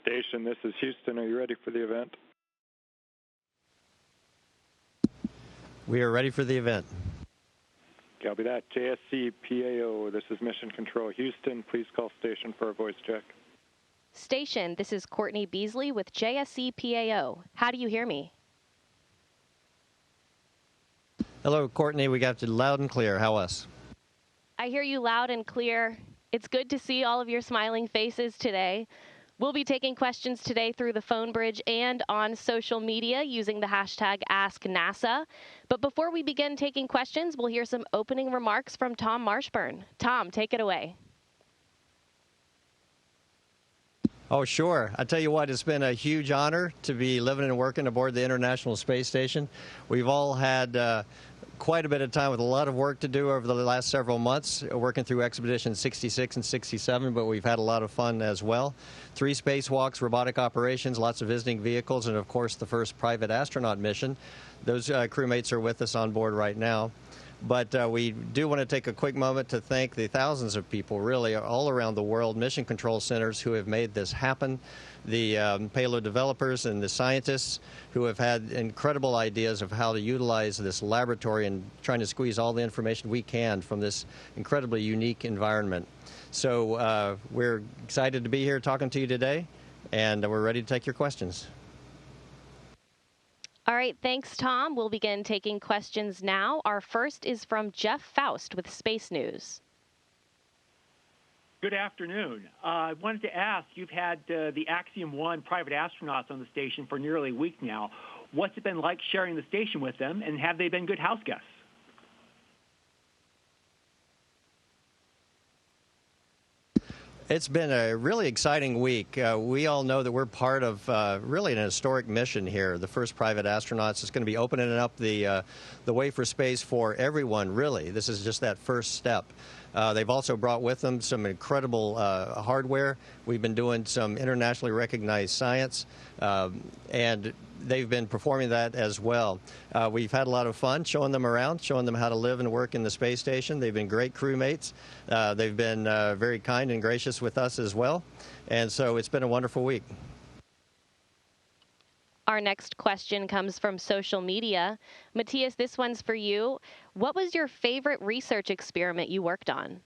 Station, this is Houston. Are you ready for the event? We are ready for the event. Copy that. JSC PAO, this is Mission Control. Houston, please call station for a voice check. Station, this is Courtney Beasley with JSC PAO. How do you hear me? Hello, Courtney. We got you loud and clear. How us? I hear you loud and clear. It's good to see all of your smiling faces today. We'll be taking questions today through the phone bridge and on social media using the hashtag AskNASA. But before we begin taking questions, we'll hear some opening remarks from Tom Marshburn. Tom, take it away. Oh, sure. I tell you what, it's been a huge honor to be living and working aboard the International Space Station. We've all had quite a bit of time with a lot of work to do over the last several months, working through Expedition 66 and 67, but we've had a lot of fun as well. 3 spacewalks, robotic operations, lots of visiting vehicles, and of course the first private astronaut mission. Those crewmates are with us on board right now. But we do want to take a quick moment to thank the thousands of people, really, all around the world, mission control centers who have made this happen, the payload developers and the scientists who have had incredible ideas of how to utilize this laboratory and trying to squeeze all the information we can from this incredibly unique environment. So we're excited to be here talking to you today, and we're ready to take your questions. All right, thanks, Tom. We'll begin taking questions now. Our first is from Jeff Faust with Space News. Good afternoon. I wanted to ask, you've had the Axiom 1 private astronauts on the station for nearly a week now. What's it been like sharing the station with them, and have they been good house guests? It's been a really exciting week. We all know that we're part of really an historic mission here. The first private astronauts is going to be opening up the way for space for everyone, really. This is just that first step. They've also brought with them some incredible hardware. We've been doing some internationally recognized science, and they've been performing that as well. We've had a lot of fun showing them around, showing them how to live and work in the space station. They've been great crewmates. They've been very kind and gracious with us as well. And so it's been a wonderful week. Our next question comes from social media. Matthias, this one's for you. What was your favorite research experiment you worked on?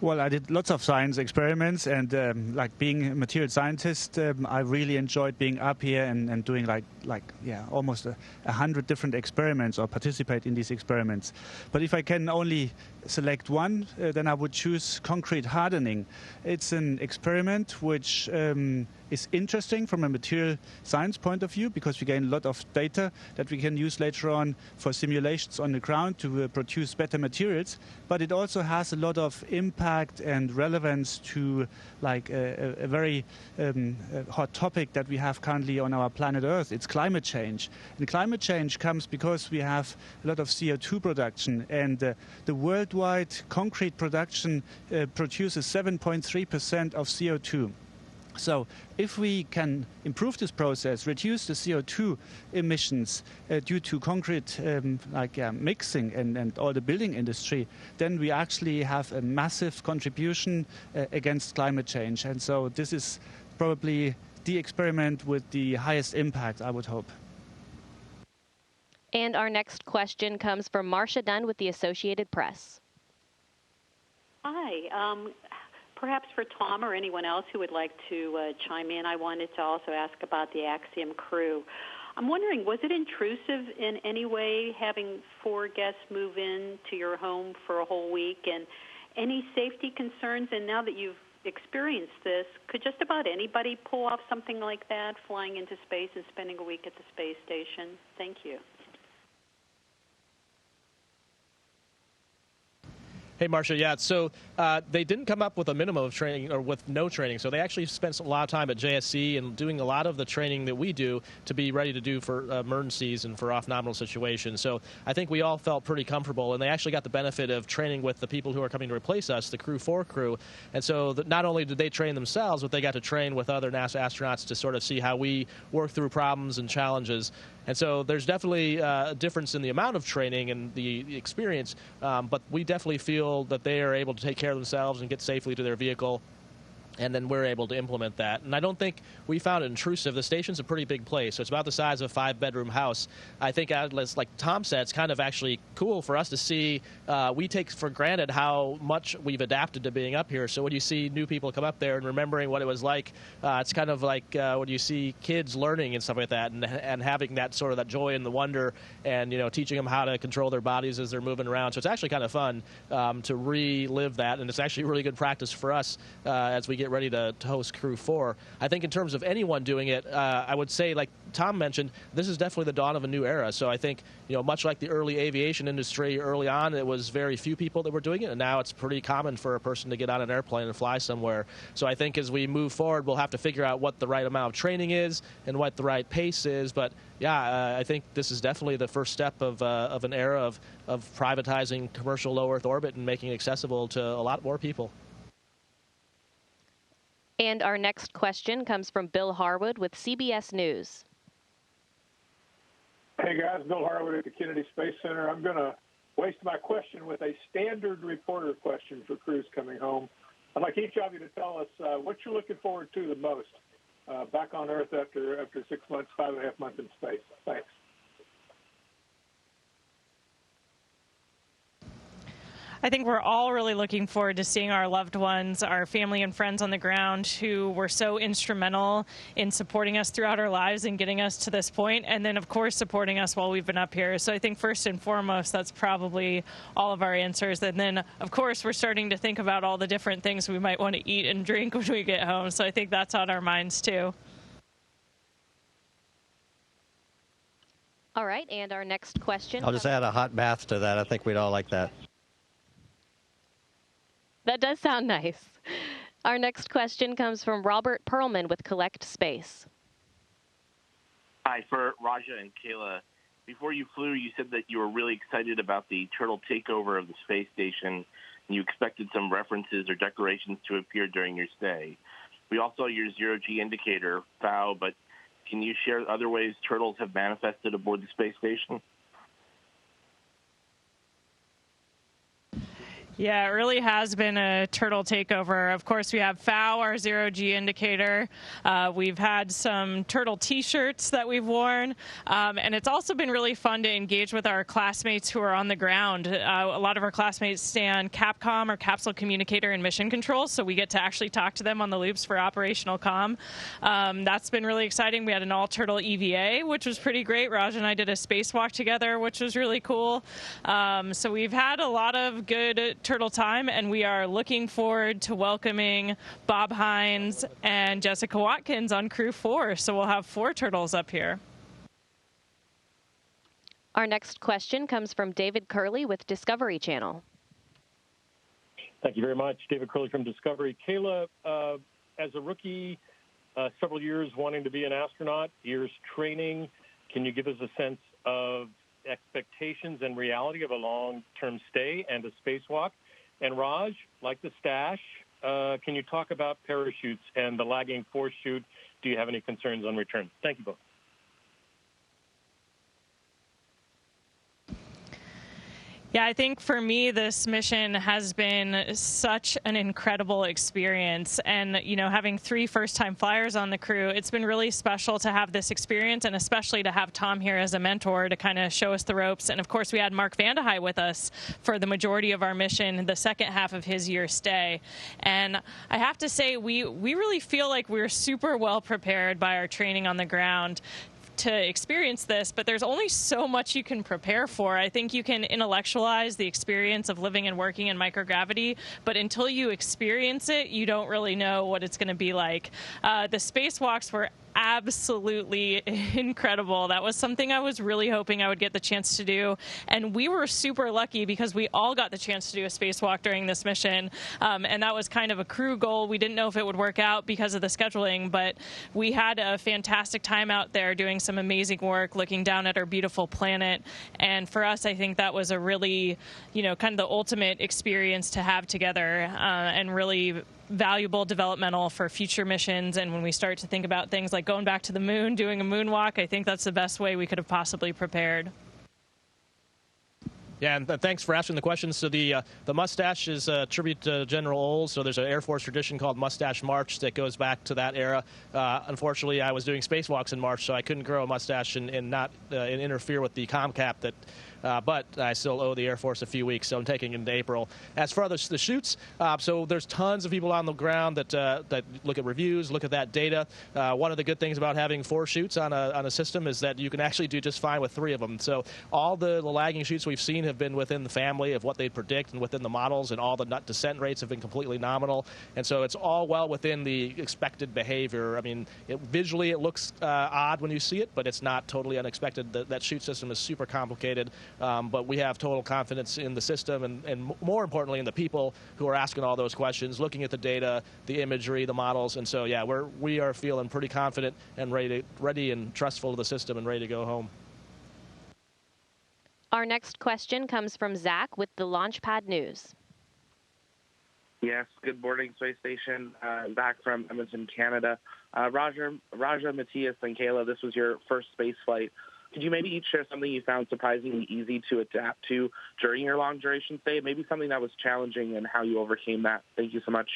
Well, I did lots of science experiments, and like being a material scientist, I really enjoyed being up here and doing almost 100 different experiments or participate in these experiments. But if I can only select one, then I would choose concrete hardening. It's an experiment which is interesting from a material science point of view because we gain a lot of data that we can use later on for simulations on the ground to produce better materials. But it also has a lot of impact and relevance to like a very hot topic that we have currently on our planet Earth. It's climate change. And climate change comes because we have a lot of CO2 production, and the worldwide concrete production produces 7.3% of CO2. So if we can improve this process, reduce the CO2 emissions due to concrete mixing and all the building industry, then we actually have a massive contribution against climate change. And so this is probably the experiment with the highest impact, I would hope. And our next question comes from Marcia Dunn with the Associated Press. Hi. Perhaps for Tom or anyone else who would like to chime in, I wanted to also ask about the Axiom crew. I'm wondering, was it intrusive in any way having 4 guests move in to your home for a whole week, and any safety concerns? And now that you've experienced this, could just about anybody pull off something like that, flying into space and spending a week at the space station? Thank you. Hey, Marcia, yeah, so they didn't come up with a minimum of training or with no training. So they actually spent a lot of time at JSC and doing a lot of the training that we do to be ready to do for emergencies and for off-nominal situations. So I think we all felt pretty comfortable, and they actually got the benefit of training with the people who are coming to replace us, the Crew-4 crew. And so not only did they train themselves, but they got to train with other NASA astronauts to sort of see how we work through problems and challenges. And so there's definitely a difference in the amount of training and the experience, but we definitely feel that they are able to take care of themselves and get safely to their vehicle. And then we're able to implement that. And I don't think we found it intrusive. The station's a pretty big place, so it's about the size of a 5-bedroom house. I think, like Tom said, it's kind of actually cool for us to see. We take for granted how much we've adapted to being up here. So when you see new people come up there and remembering what it was like, it's kind of like when you see kids learning and stuff like that, and having that sort of that joy and the wonder, and teaching them how to control their bodies as they're moving around. So it's actually kind of fun to relive that, and it's actually really good practice for us as we get ready to host Crew-4. I think in terms of anyone doing it, I would say, like Tom mentioned, this is definitely the dawn of a new era. So I think, much like the early aviation industry early on, it was very few people that were doing it, and now it's pretty common for a person to get on an airplane and fly somewhere. So I think as we move forward, we'll have to figure out what the right amount of training is and what the right pace is. But yeah, I think this is definitely the first step of an era of privatizing commercial low Earth orbit and making it accessible to a lot more people. And our next question comes from Bill Harwood with CBS News. Hey guys, Bill Harwood at the Kennedy Space Center. I'm going to waste my question with a standard reporter question for crews coming home. I'd like each of you to tell us what you're looking forward to the most back on Earth after 6 months, 5.5 months in space. Thanks. I think we're all really looking forward to seeing our loved ones, our family and friends on the ground who were so instrumental in supporting us throughout our lives and getting us to this point, and then, of course, supporting us while we've been up here. So I think first and foremost, that's probably all of our answers. And then, of course, we're starting to think about all the different things we might want to eat and drink when we get home. So I think that's on our minds, too. All right, and our next question. I'll just add a hot bath to that. I think we'd all like that. That does sound nice. Our next question comes from Robert Perlman with Collect Space. Hi, for Raja and Kayla. Before you flew, you said that you were really excited about the turtle takeover of the space station, and you expected some references or declarations to appear during your stay. We all saw your zero-G indicator, FOW, but can you share other ways turtles have manifested aboard the space station? Yeah, it really has been a turtle takeover. Of course, we have FOW, our zero-G indicator. We've had some turtle T-shirts that we've worn. And it's also been really fun to engage with our classmates who are on the ground. A lot of our classmates stay on CAPCOM, or Capsule Communicator and Mission Control, so we get to actually talk to them on the loops for operational comm. That's been really exciting. We had an all-turtle EVA, which was pretty great. Raj and I did a spacewalk together, which was really cool. So we've had a lot of good turtle time, and we are looking forward to welcoming Bob Hines and Jessica Watkins on Crew-4. So we'll have 4 turtles up here. Our next question comes from David Curley with Discovery Channel. Thank you very much. David Curley from Discovery. Kayla, as a rookie, several years wanting to be an astronaut, years training, can you give us a sense of expectations and reality of a long-term stay and a spacewalk? And Raj, like the stash, can you talk about parachutes and the lagging force chute? Do you have any concerns on return? Thank you both. Yeah, I think for me, this mission has been such an incredible experience. And, having 3 first-time flyers on the crew, it's been really special to have this experience, and especially to have Tom here as a mentor to kind of show us the ropes. And, of course, we had Mark Vandehei with us for the majority of our mission, the second half of his year stay. And I have to say, we really feel like we're super well prepared by our training on the ground to experience this, but there's only so much you can prepare for. I think you can intellectualize the experience of living and working in microgravity, but until you experience it, you don't really know what it's going to be like. The spacewalks were absolutely incredible. That was something I was really hoping I would get the chance to do, and we were super lucky because we all got the chance to do a spacewalk during this mission, and that was kind of a crew goal. We didn't know if it would work out because of the scheduling, but we had a fantastic time out there doing some amazing work, looking down at our beautiful planet, and for us, I think that was a really, kind of the ultimate experience to have together, and really valuable developmental for future missions. And when we start to think about things like going back to the moon, doing a moonwalk, I think that's the best way we could have possibly prepared. Yeah, and thanks for asking the question. So the mustache is a tribute to General Olds. So there's an Air Force tradition called Mustache March that goes back to that era. Unfortunately, I was doing spacewalks in March, so I couldn't grow a mustache and not interfere with the com cap that. But I still owe the Air Force a few weeks, so I'm taking it into April. As for the shoots, so there's tons of people on the ground that look at reviews, look at that data. One of the good things about having 4 shoots on a system is that you can actually do just fine with 3 of them. So all the lagging shoots we've seen have been within the family of what they predict and within the models, and all the descent rates have been completely nominal. And so it's all well within the expected behavior. I mean, visually it looks odd when you see it, but it's not totally unexpected. That shoot system is super complicated. But we have total confidence in the system and more importantly in the people who are asking all those questions, looking at the data, the imagery, the models. And so, yeah, we are feeling pretty confident and ready and trustful of the system and ready to go home. Our next question comes from Zach with the Launchpad News. Yes, good morning, Space Station. Back from Edmonton, Canada. Raja, Matthias, and Kayla, this was your first space flight. Could you maybe each share something you found surprisingly easy to adapt to during your long-duration stay? Maybe something that was challenging and how you overcame that. Thank you so much.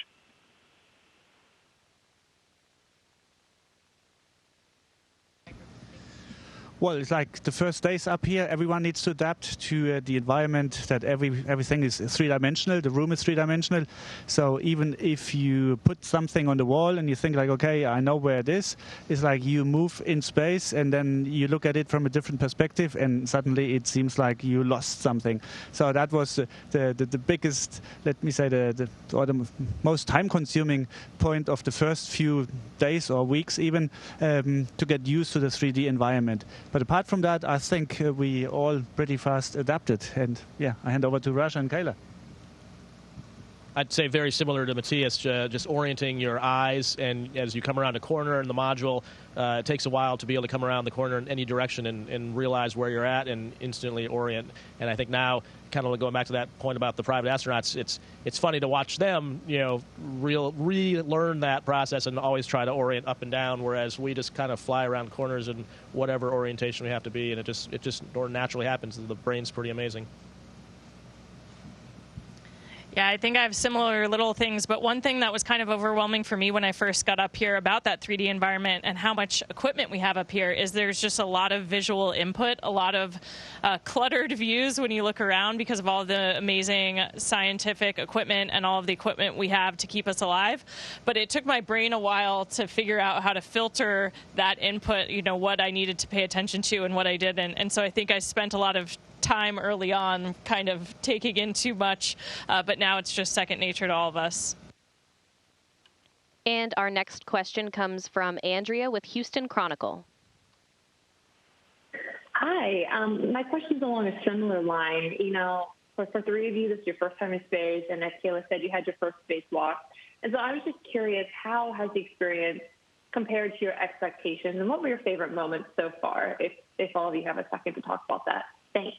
Well, it's like the first days up here, everyone needs to adapt to the environment, that everything is three-dimensional, the room is three-dimensional. So even if you put something on the wall and you think like, okay, I know where it is, it's like you move in space and then you look at it from a different perspective and suddenly it seems like you lost something. So that was the biggest, let me say, the most time-consuming point of the first few days or weeks even, to get used to the 3D environment. But apart from that, I think we all pretty fast adapted. And yeah, I hand over to Raja and Kayla. I'd say very similar to Matthias, just orienting your eyes, and as you come around a corner in the module, it takes a while to be able to come around the corner in any direction and realize where you're at and instantly orient. And I think now, kind of going back to that point about the private astronauts, it's funny to watch them, relearn that process and always try to orient up and down, whereas we just kind of fly around corners in whatever orientation we have to be, and it just naturally happens. The brain's pretty amazing. Yeah, I think I have similar little things, but one thing that was kind of overwhelming for me when I first got up here about that 3D environment and how much equipment we have up here is there's just a lot of visual input, a lot of cluttered views when you look around because of all the amazing scientific equipment and all of the equipment we have to keep us alive. But it took my brain a while to figure out how to filter that input, what I needed to pay attention to and what I didn't. And so I think I spent a lot of time early on kind of taking in too much, but now it's just second nature to all of us. And our next question comes from Andrea with Houston Chronicle. Hi, my question's along a similar line. For 3 of you, this is your first time in space, and as Kayla said, you had your first spacewalk. And so I was just curious, how has the experience compared to your expectations, and what were your favorite moments so far, if all of you have a second to talk about that? Thanks.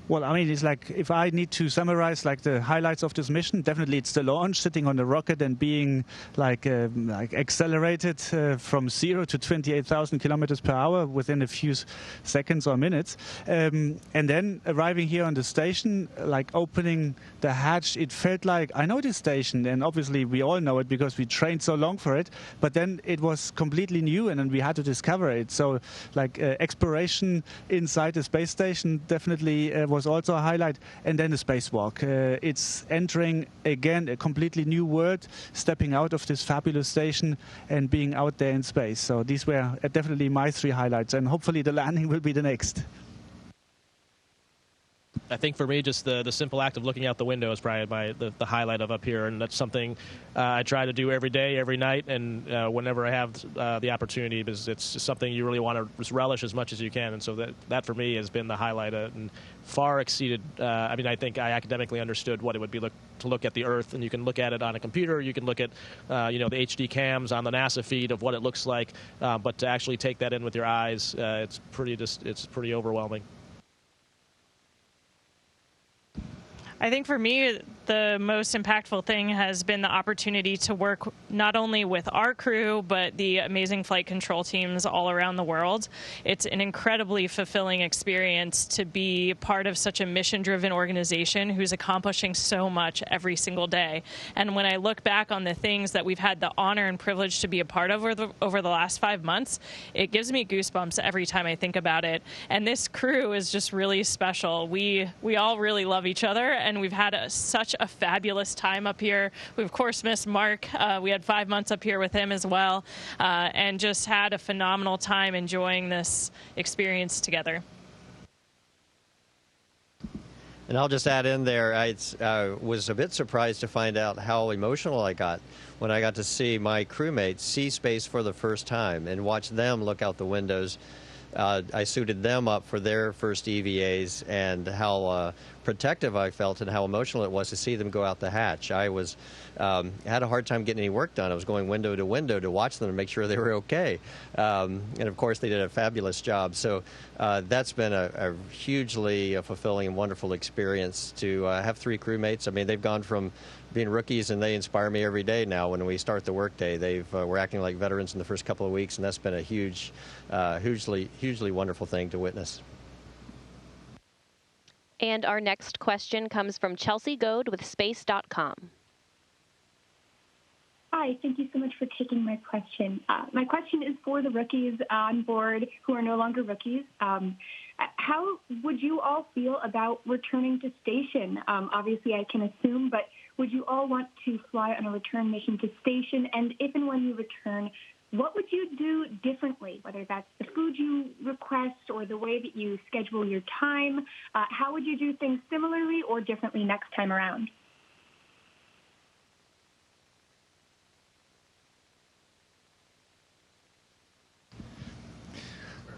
Well, I mean, it's like, if I need to summarize like the highlights of this mission, definitely it's the launch, sitting on the rocket and being like accelerated from 0 to 28,000 kilometers per hour within a few seconds or minutes. And then arriving here on the station, like opening the hatch, it felt like, I know this station, and obviously we all know it because we trained so long for it, but then it was completely new and then we had to discover it. So like exploration inside the space station definitely was also a highlight. And then the spacewalk. It's entering again a completely new world, stepping out of this fabulous station and being out there in space. So these were definitely my 3 highlights, and hopefully the landing will be the next. I think for me, just the simple act of looking out the window is probably the highlight of up here, and that's something I try to do every day, every night, and whenever I have the opportunity, because it's just something you really want to relish as much as you can. And so that for me has been the highlight, and far exceeded. I think I academically understood what it would be to look at the Earth, and you can look at it on a computer, you can look at the HD cams on the NASA feed of what it looks like, but to actually take that in with your eyes, it's pretty overwhelming. I think for me, the most impactful thing has been the opportunity to work not only with our crew, but the amazing flight control teams all around the world. It's an incredibly fulfilling experience to be part of such a mission-driven organization who's accomplishing so much every single day. And when I look back on the things that we've had the honor and privilege to be a part of over the last 5 months, it gives me goosebumps every time I think about it. And this crew is just really special. We all really love each other, and we've had such a fabulous time up here. We, of course, missed Mark. We had 5 months up here with him as well, and just had a phenomenal time enjoying this experience together. And I'll just add in there, I was a bit surprised to find out how emotional I got when I got to see my crewmates see space for the first time and watch them look out the windows. I suited them up for their first EVAs, and how protective I felt and how emotional it was to see them go out the hatch. I had a hard time getting any work done. I was going window to window to watch them and make sure they were okay. And of course, they did a fabulous job. So that's been a hugely fulfilling and wonderful experience to have 3 crewmates. I mean, they've gone from being rookies, and they inspire me every day now when we start the workday. We're acting like veterans in the first couple of weeks, and that's been a hugely wonderful thing to witness. And our next question comes from Chelsea Goad with space.com. Hi, thank you so much for taking my question. My question is for the rookies on board who are no longer rookies. How would you all feel about returning to station? Obviously, I can assume, but would you all want to fly on a return mission to station? And if and when you return, what would you do differently, whether that's the food you request or the way that you schedule your time? How would you do things similarly or differently next time around?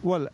Well,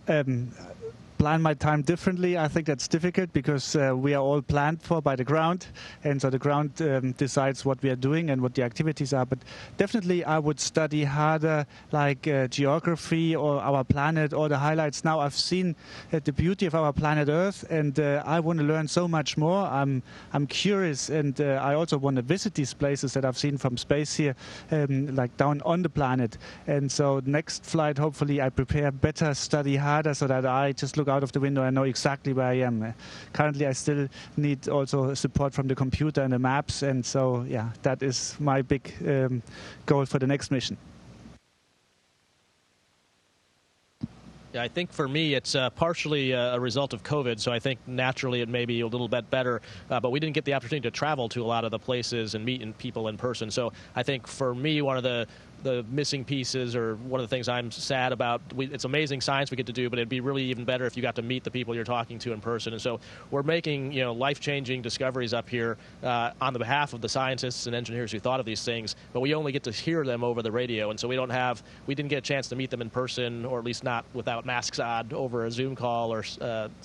plan my time differently. I think that's difficult because we are all planned for by the ground, and so the ground decides what we are doing and what the activities are. But definitely I would study harder, like geography or our planet or the highlights. Now I've seen the beauty of our planet Earth, and I want to learn so much more. I'm curious, and I also want to visit these places that I've seen from space here, like down on the planet. And so next flight, hopefully I prepare better, study harder, so that I just look out of the window and know exactly where I am. Currently, I still need also support from the computer and the maps, and so yeah, that is my big goal for the next mission. Yeah, I think for me it's partially a result of COVID, so I think naturally it may be a little bit better, but we didn't get the opportunity to travel to a lot of the places and meet people in person. So I think for me, one of the missing pieces, or one of the things I'm sad about, it's amazing science we get to do, but it'd be really even better if you got to meet the people you're talking to in person. And so we're making life-changing discoveries up here on the behalf of the scientists and engineers who thought of these things, but we only get to hear them over the radio, and so we didn't get a chance to meet them in person, or at least not without masks on, over a Zoom call or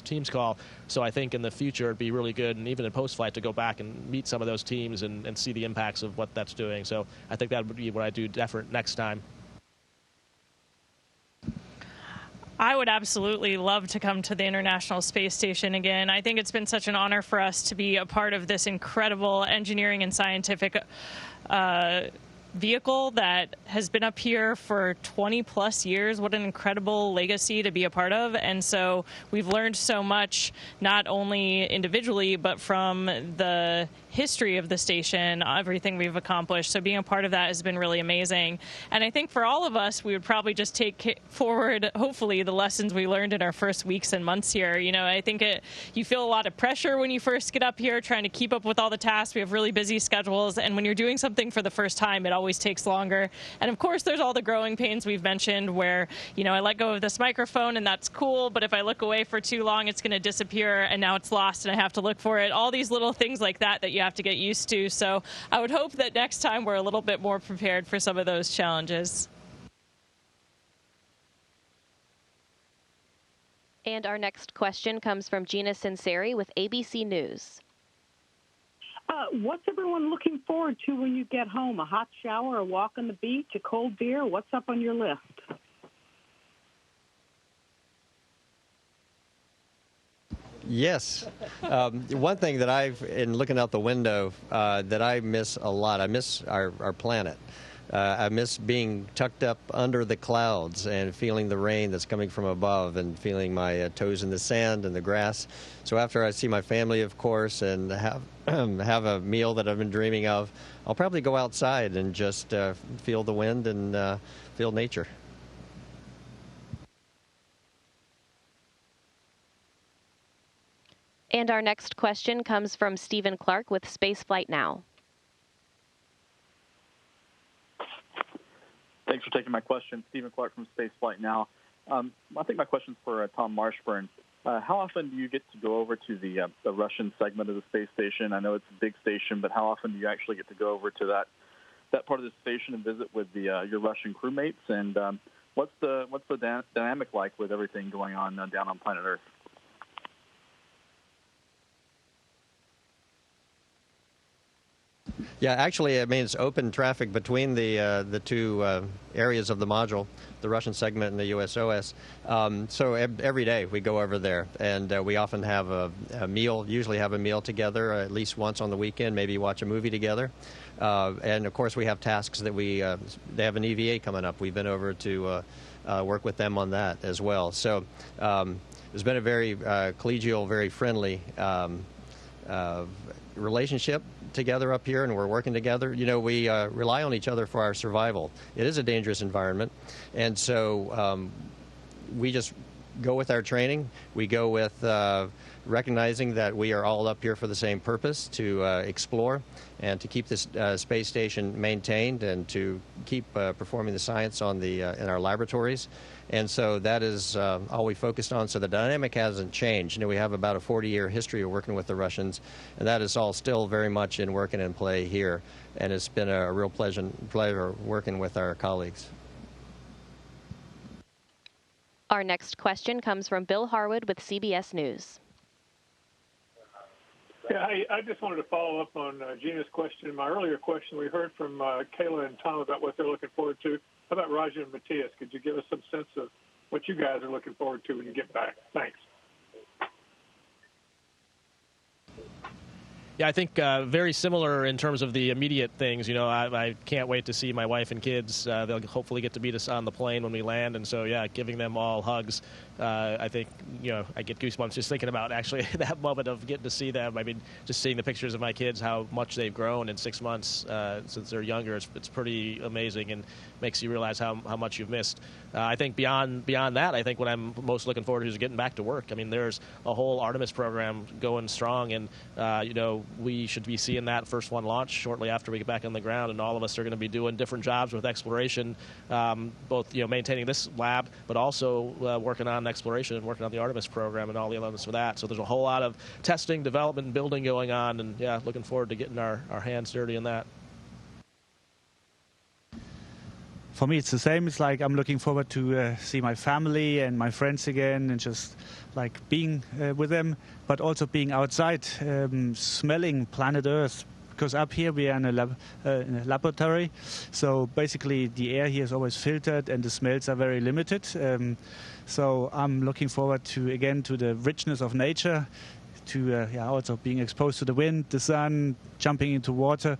Teams call. So I think in the future it'd be really good, and even in post-flight, to go back and meet some of those teams and see the impacts of what that's doing. So I think that would be what I do different next time. I would absolutely love to come to the International Space Station again. I think it's been such an honor for us to be a part of this incredible engineering and scientific vehicle that has been up here for 20 plus years. What an incredible legacy to be a part of. And so we've learned so much, not only individually, but from the history of the station, everything we've accomplished. So being a part of that has been really amazing. And I think for all of us, we would probably just take forward, hopefully, the lessons we learned in our first weeks and months here. I think you feel a lot of pressure when you first get up here, trying to keep up with all the tasks. We have really busy schedules. And when you're doing something for the first time, it always takes longer. And of course, there's all the growing pains we've mentioned where, I let go of this microphone and that's cool, but if I look away for too long, it's going to disappear and now it's lost and I have to look for it. All these little things like that you have to get used to. So I would hope that next time we're a little bit more prepared for some of those challenges. And our next question comes from Gina Sinceri with ABC News. What's everyone looking forward to when you get home? A hot shower, a walk on the beach, a cold beer? What's up on your list? Yes. One thing that in looking out the window, that I miss a lot, I miss our planet. I miss being tucked up under the clouds and feeling the rain that's coming from above and feeling my toes in the sand and the grass. So after I see my family, of course, and have a meal that I've been dreaming of, I'll probably go outside and just feel the wind and feel nature. And our next question comes from Stephen Clark with Spaceflight Now. Thanks for taking my question. Stephen Clark from Spaceflight Now. I think my question's for Tom Marshburn. How often do you get to go over to the Russian segment of the space station? I know it's a big station, but how often do you actually get to go over to that part of the station and visit with your Russian crewmates? And what's the dynamic like with everything going on down on planet Earth? Yeah, actually, I mean, it's open traffic between the two areas of the module, the Russian segment and the USOS. So every day we go over there, and we often have a meal, usually have a meal together, at least once on the weekend, maybe watch a movie together. And, of course, we have tasks that they have an EVA coming up. We've been over to work with them on that as well. So it's been a very collegial, very friendly relationship together up here, and we're working together. You know, we rely on each other for our survival. It is a dangerous environment, and so we just go with our training. We go with recognizing that we are all up here for the same purpose, to explore and to keep this space station maintained and to keep performing the science on in our laboratories. And so that is all we focused on. So the dynamic hasn't changed. You know, we have about a 40-year history of working with the Russians, and that is all still very much in work and in play here. And it's been a real pleasure working with our colleagues. Our next question comes from Bill Harwood with CBS News. Yeah, I just wanted to follow up on Gina's question. My earlier question, we heard from Kayla and Tom about what they're looking forward to. How about Raja and Matthias? Could you give us some sense of what you guys are looking forward to when you get back? Thanks. Yeah, I think very similar in terms of the immediate things. You know, I can't wait to see my wife and kids. They'll hopefully get to meet us on the plane when we land. And so, yeah, giving them all hugs. I think, you know, I get goosebumps just thinking about actually that moment of getting to see them. I mean, just seeing the pictures of my kids, how much they've grown in 6 months since they're younger. It's pretty amazing and makes you realize how much you've missed. I think beyond that, I think what I'm most looking forward to is getting back to work. I mean, there's a whole Artemis program going strong, and, you know, we should be seeing that first one launch shortly after we get back on the ground, and all of us are going to be doing different jobs with exploration, both, you know, maintaining this lab, but also working on exploration and working on the Artemis program and all the elements for that. So there's a whole lot of testing, development, and building going on, and yeah, looking forward to getting our hands dirty in that. For me, it's the same. It's like I'm looking forward to see my family and my friends again, and just like being with them, but also being outside, smelling planet Earth. Because up here we are in a laboratory, so basically the air here is always filtered and the smells are very limited. So I'm looking forward to the richness of nature, to also being exposed to the wind, the sun, jumping into water,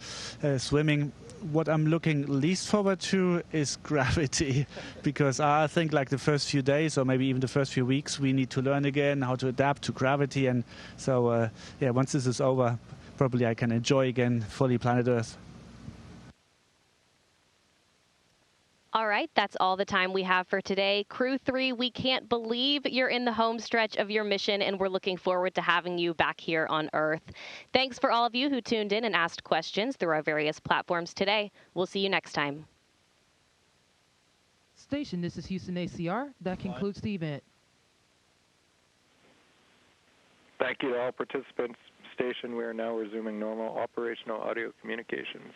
swimming. What I'm looking least forward to is gravity, because I think like the first few days or maybe even the first few weeks we need to learn again how to adapt to gravity. And so once this is over, probably I can enjoy again fully planet Earth. All right, that's all the time we have for today. Crew-3, we can't believe you're in the home stretch of your mission, and we're looking forward to having you back here on Earth. Thanks for all of you who tuned in and asked questions through our various platforms today. We'll see you next time. Station, this is Houston ACR. That concludes the event. Thank you to all participants. Station, we are now resuming normal operational audio communications.